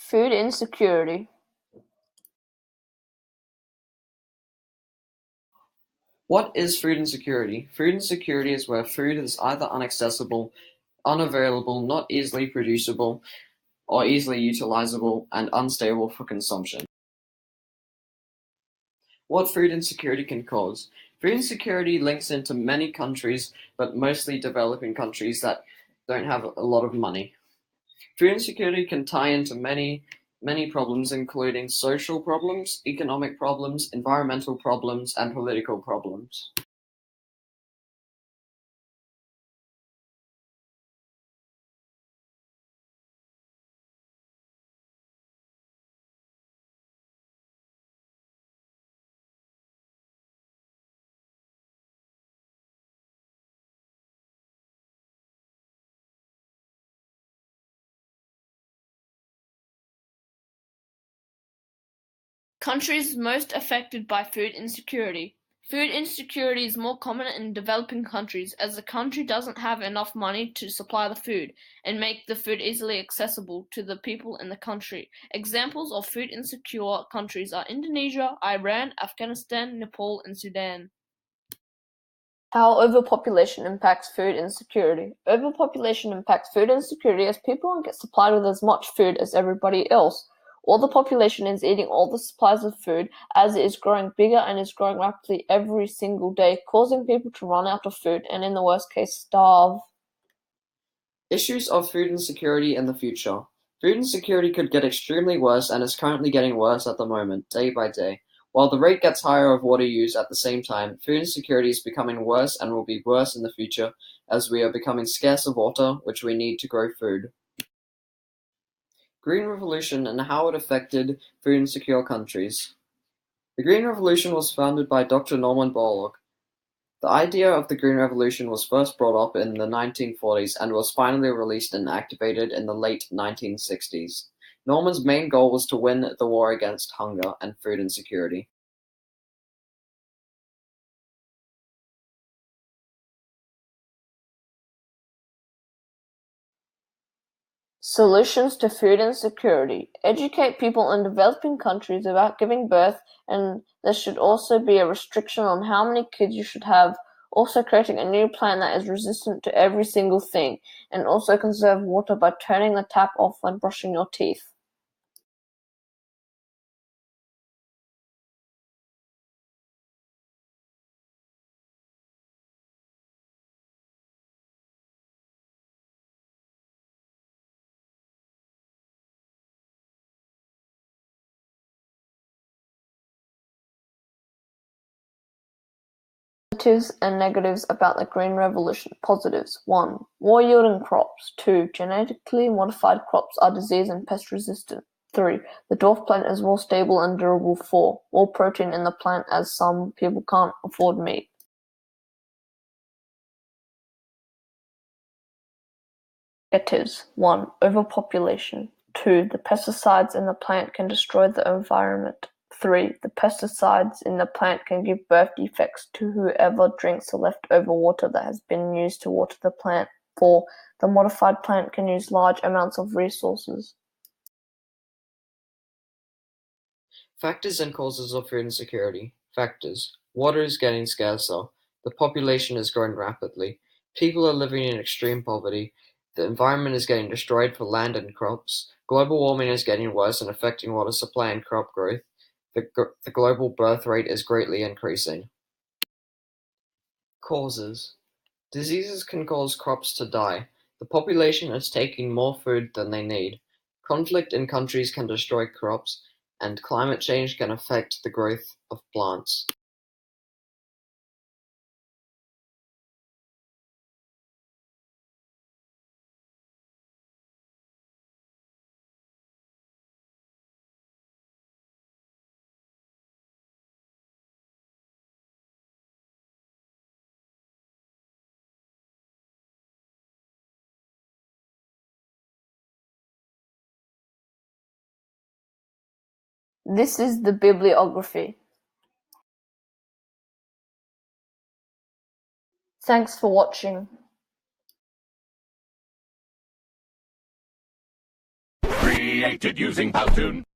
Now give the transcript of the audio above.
Food insecurity. What is food insecurity? Food insecurity is where food is either inaccessible, unavailable, not easily producible, or easily utilizable, and unstable for consumption. What food insecurity can cause? Food insecurity links into many countries, but mostly developing countries that don't have a lot of money. Food insecurity can tie into many problems, including social problems, economic problems, environmental problems, and political problems. Countries most affected by food insecurity. Food insecurity is more common in developing countries as the country doesn't have enough money to supply the food and make the food easily accessible to the people in the country. Examples of food insecure countries are Indonesia, Iran, Afghanistan, Nepal, and Sudan. How overpopulation impacts food insecurity. Overpopulation impacts food insecurity as people don't get supplied with as much food as everybody else. All the population is eating all the supplies of food as it is growing bigger and is growing rapidly every single day, causing people to run out of food and in the worst case starve. Issues of food insecurity in the future. Food insecurity could get extremely worse and is currently getting worse at the moment, day by day. While the rate gets higher of water use at the same time, food insecurity is becoming worse and will be worse in the future as we are becoming scarce of water, which we need to grow food. Green Revolution and how it affected food insecure countries. The Green Revolution was founded by Dr. Norman Borlaug. The idea of the Green Revolution was first brought up in the 1940s and was finally released and activated in the late 1960s. Norman's main goal was to win the war against hunger and food insecurity. Solutions to food insecurity. Educate people in developing countries about giving birth, and there should also be a restriction on how many kids you should have. Also creating a new plant that is resistant to every single thing, and also conserve water by turning the tap off when brushing your teeth. Positives and negatives about the Green Revolution. Positives: 1. More yielding crops. 2. Genetically modified crops are disease and pest resistant. 3. The dwarf plant is more stable and durable. 4. More protein in the plant as some people can't afford meat. Negatives: 1. Overpopulation. 2. The pesticides in the plant can destroy the environment. 3. The pesticides in the plant can give birth defects to whoever drinks the leftover water that has been used to water the plant. 4. The modified plant can use large amounts of resources. Factors and causes of food insecurity. Factors: water is getting scarcer. The population is growing rapidly. People are living in extreme poverty. The environment is getting destroyed for land and crops. Global warming is getting worse and affecting water supply and crop growth. The global birth rate is greatly increasing. Causes: diseases can cause crops to die. The population is taking more food than they need. Conflict in countries can destroy crops, and climate change can affect the growth of plants. This is the bibliography. Thanks for watching. created using Powtoon.